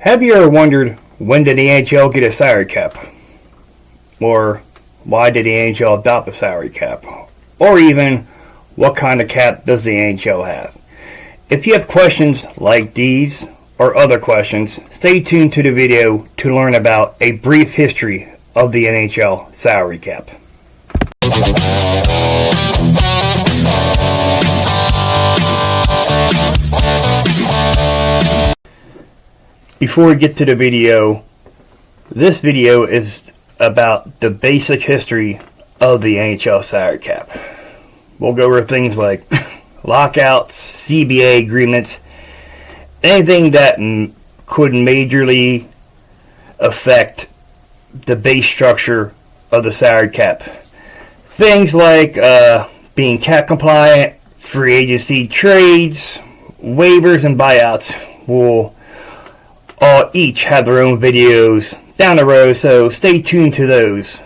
Have you ever wondered, when did the NHL get a salary cap? Or why did the NHL adopt a salary cap? Or even, what kind of cap does the NHL have? If you have questions like these or other questions, stay tuned to the video to learn about a brief history of the NHL salary cap. Before we get to the video, this video is about the basic history of the NHL salary cap. We'll go over things like lockouts, CBA agreements, anything that could majorly affect the base structure of the salary cap. Things like being cap compliant, free agency trades, waivers, and buyouts will all each have their own videos down the road, so stay tuned to those.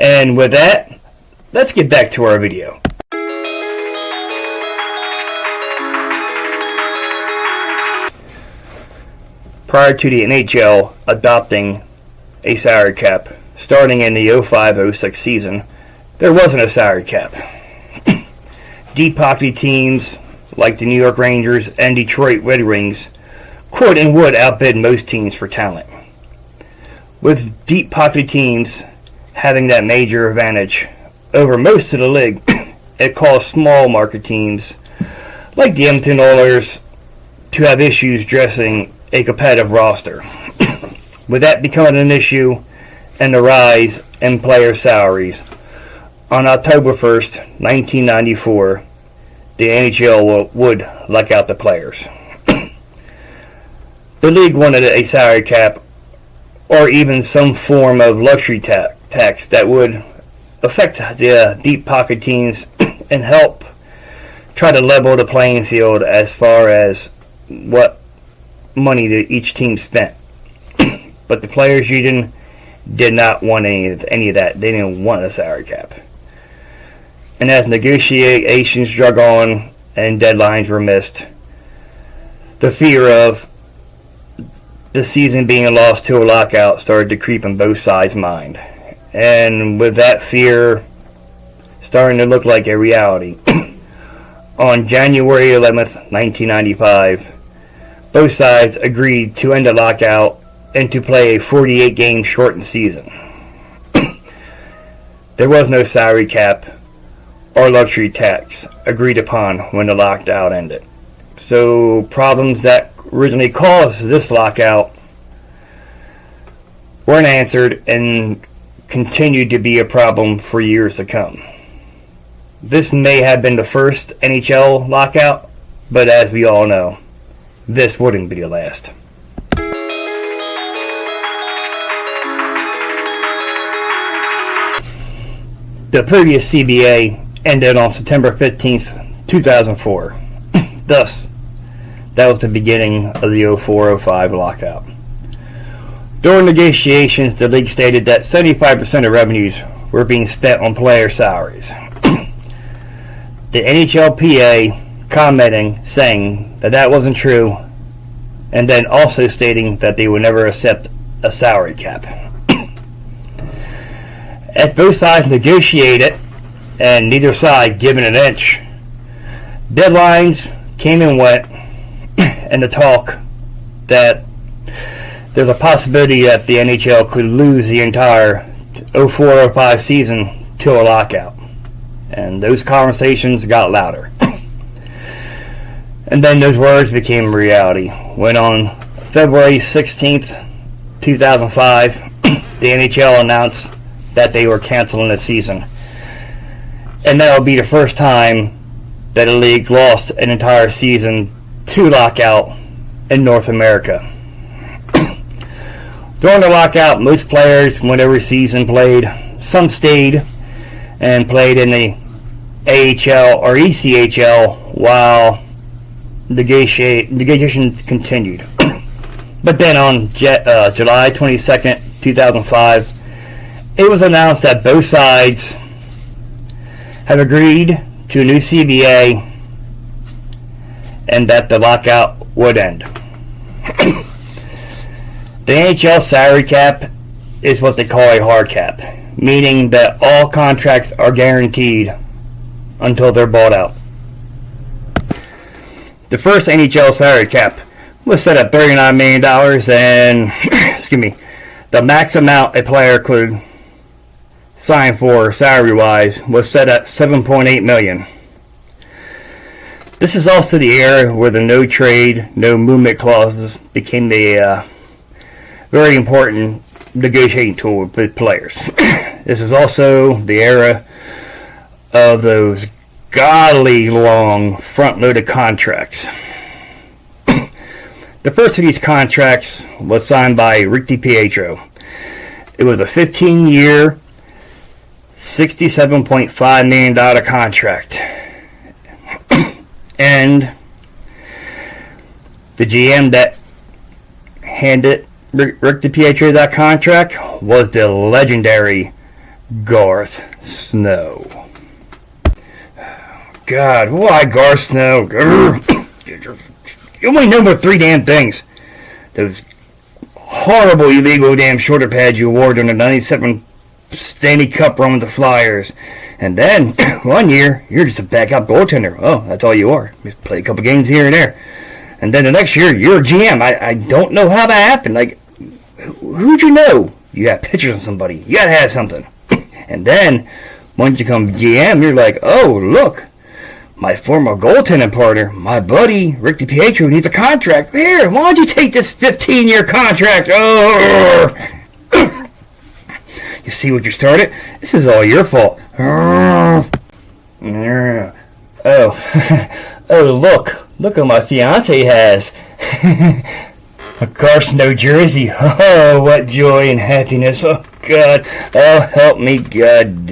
And with that, let's get back to our video. Prior to the NHL adopting a salary cap, starting in the 05-06 season, there wasn't a salary cap. Deep pocket teams like the New York Rangers and Detroit Red Wings could and would outbid most teams for talent. With deep pocket teams having that major advantage over most of the league, it caused small market teams like the Edmonton Oilers to have issues dressing a competitive roster. With that becoming an issue and the rise in player salaries, on October 1st, 1994, the NHL would lock out the players. The league wanted a salary cap or even some form of luxury tax that would affect the deep pocket teams and help try to level the playing field as far as what money that each team spent. But the players' union did not want any of that. They didn't want a salary cap. And as negotiations drug on and deadlines were missed, the fear of the season being lost to a lockout started to creep in both sides' mind. And with that fear starting to look like a reality, on January 11th, 1995, both sides agreed to end the lockout and to play a 48-game shortened season. There was no salary cap or luxury tax agreed upon when the lockout ended. So problems that originally caused this lockout weren't answered and continued to be a problem for years to come. This may have been the first NHL lockout, but as we all know, this wouldn't be the last. The previous CBA ended on September 15th, 2004. Thus, that was the beginning of the 04-05 lockout. During negotiations, the league stated that 75% of revenues were being spent on player salaries. The NHLPA commenting, saying that wasn't true, and then also stating that they would never accept a salary cap. As both sides negotiated, and neither side given an inch, deadlines came and went, and the talk that there's a possibility that the NHL could lose the entire 04-05 season to a lockout. And those conversations got louder. And then those words became reality when on February 16th, 2005, the NHL announced that they were canceling the season. And that would be the first time that a league lost an entire season to lockout in North America. During the lockout, most players, whenever season played, some stayed and played in the AHL or ECHL while negotiations continued. But then on July 22nd, 2005, it was announced that both sides have agreed to a new CBA and that the lockout would end. The NHL salary cap is what they call a hard cap, meaning that all contracts are guaranteed until they're bought out. The first NHL salary cap was set at $39 million, and the max amount a player could sign for salary-wise was set at $7.8 million. This is also the era where the no trade, no movement clauses became a very important negotiating tool with players. This is also the era of those godly long front-loaded contracts. The first of these contracts was signed by Rick DiPietro. It was a 15-year, $67.5 million contract. And the GM that handed Rick DiPietro that contract was the legendary Garth Snow. God, why Garth Snow? You only know about three damn things. Those horrible, illegal damn shoulder pads you wore during the 97 Stanley Cup run with the Flyers. And then, one year, you're just a backup goaltender. Oh, that's all you are. Just play a couple games here and there. And then the next year, you're a GM. I don't know how that happened. Like, who'd you know? You got pictures of somebody. You gotta have something. And then, once you become GM, you're like, oh, look. My former goaltending partner, my buddy, Rick DiPietro, needs a contract. Here, why don't you take this 15-year contract? Oh, you see what you started? This is all your fault. Oh, look what my fiance has. A Garth Snow jersey. Oh, what joy and happiness. Oh, God. Oh, help me, God.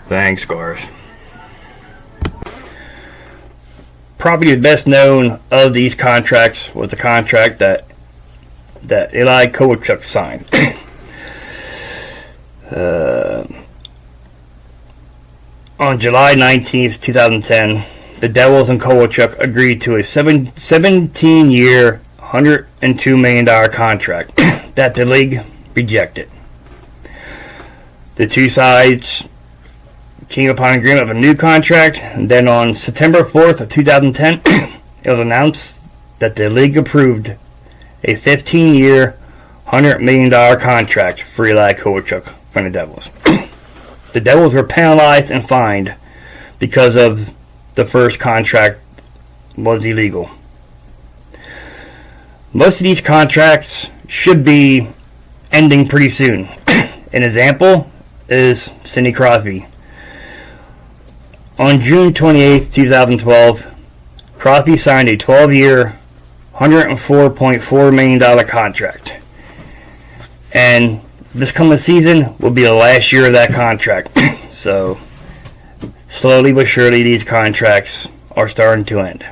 Thanks, Garth. Probably the best known of these contracts was the contract that Eli Kovalchuk signed. On July 19th, 2010, the Devils and Kovalchuk agreed to a 17-year, $102 million contract that the league rejected. The two sides came upon agreement of a new contract, and then on September 4th of 2010, it was announced that the league approved a 15-year, $100 million contract for Eli Kovalchuk from the Devils. The Devils were penalized and fined because of the first contract was illegal. Most of these contracts should be ending pretty soon. An example is Sidney Crosby. On June 28, 2012, Crosby signed a 12-year, $104.4 million contract. And this coming season will be the last year of that contract. So, slowly but surely, these contracts are starting to end.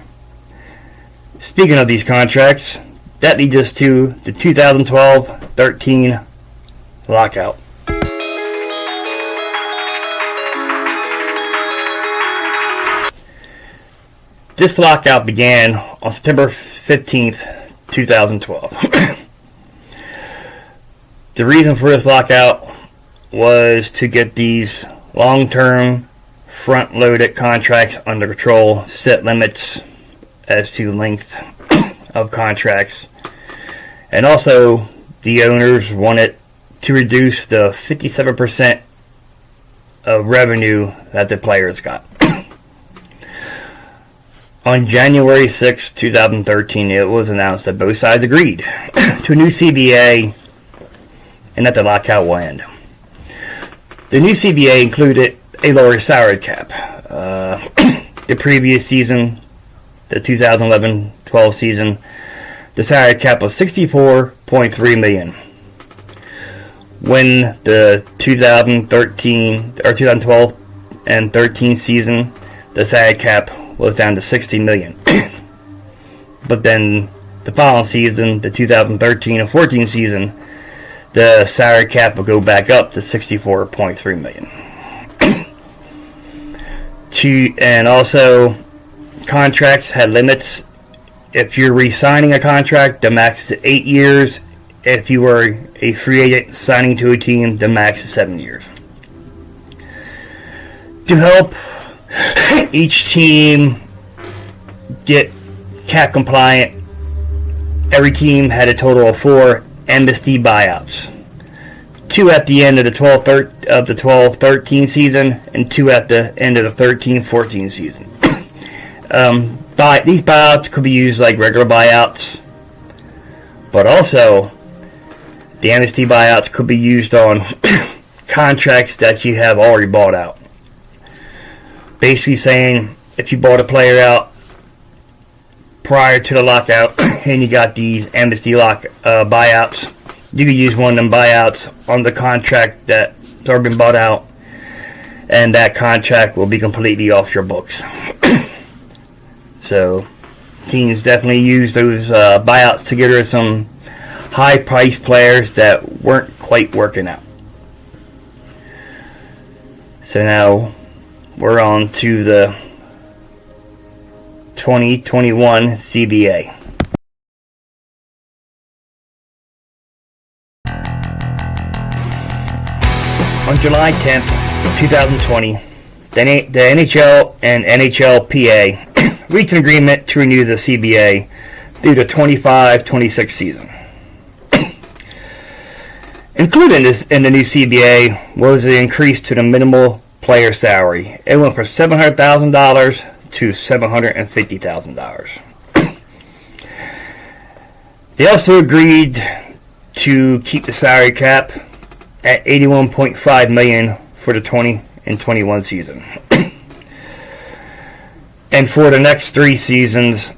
Speaking of these contracts, that leads us to the 2012-13 lockout. This lockout began on September 15th, 2012. The reason for this lockout was to get these long-term, front-loaded contracts under control, set limits as to length of contracts, and also the owners wanted to reduce the 57% of revenue that the players got. On January 6, 2013, it was announced that both sides agreed to a new CBA and that the lockout will end. The new CBA included a lower salary cap. The previous season, the 2011-12 season, the salary cap was $64.3 million. When the 2012 and 13 season, the salary cap was down to $60 million. But then the following season, the 2013 and 14 season, the salary cap will go back up to $64.3 million. And also, contracts had limits. If you're re-signing a contract, the max is 8 years. If you were a free agent signing to a team, the max is 7 years. To help each team get cap compliant, every team had a total of 4 amnesty buyouts. 2 at the end of the 12-13 season, and 2 at the end of the 13-14 season. These buyouts could be used like regular buyouts, but also the amnesty buyouts could be used on contracts that you have already bought out. Basically saying, if you bought a player out prior to the lockout and you got these amnesty buyouts, you could use one of them buyouts on the contract that's already been bought out, and that contract will be completely off your books. So teams definitely use those buyouts to get rid of some high-priced players that weren't quite working out. So now we're on to the 2021 CBA. On July 10th, 2020, the NHL and NHLPA reached an agreement to renew the CBA through the 25-26 season. Included in the new CBA was the increase to the minimal player salary. It went from $700,000 to $750,000. They also agreed to keep the salary cap at $81.5 million for the 20 and 21 season. And for the next 3 seasons,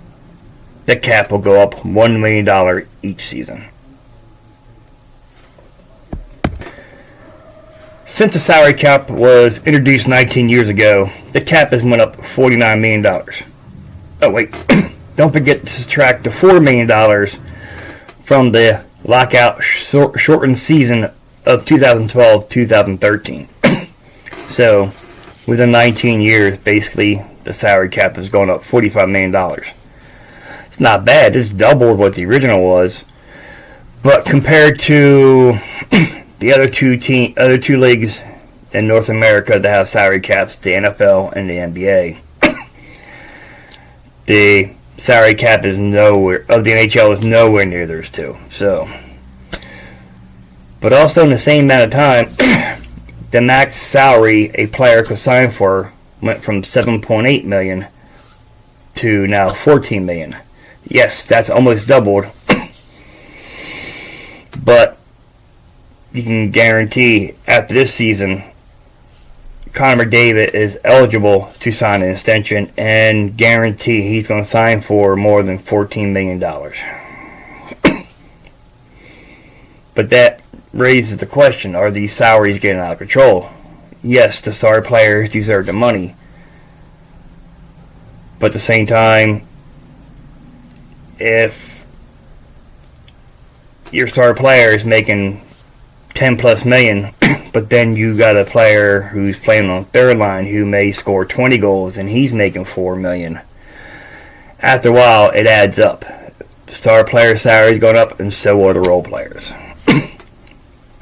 the cap will go up $1 million each season. Since the salary cap was introduced 19 years ago, the cap has went up $49 million. Oh wait, don't forget to subtract the $4 million from the lockout shortened season of 2012-2013. So, within 19 years, basically, the salary cap has gone up $45 million. It's not bad. It's doubled what the original was. But compared to the other two leagues in North America that have salary caps, the NFL and the NBA, the salary cap of the NHL is nowhere near those two. So, but also in the same amount of time, the max salary a player could sign for went from $7.8 million to now $14 million. Yes, that's almost doubled. But you can guarantee after this season, Connor McDavid is eligible to sign an extension, and guarantee he's going to sign for more than $14 million. But that raises the question, are these salaries getting out of control? Yes, the star players deserve the money. But at the same time, if your star player is making 10 plus million, but then you got a player who's playing on third line who may score 20 goals and he's making $4 million, after a while it adds up. Star player salaries going up, and so are the role players.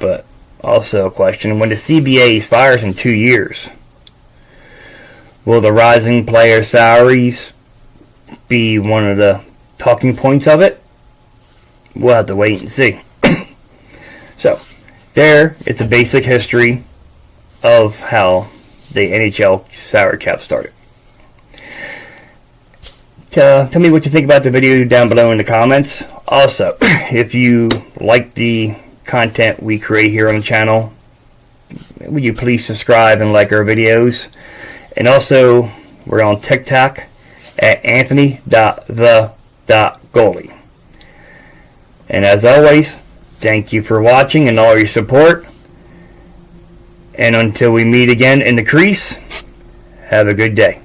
But also a question, when the CBA expires in 2 years, will the rising player salaries be one of the talking points of it? We'll have to wait and see. So, there is the basic history of how the NHL salary cap started. Tell me what you think about the video down below in the comments. Also, if you like the content we create here on the channel, would you please subscribe and like our videos? And also, we're on TikTok at Anthony.the.goalie. And as always, thank you for watching and all your support. And until we meet again in the crease, have a good day.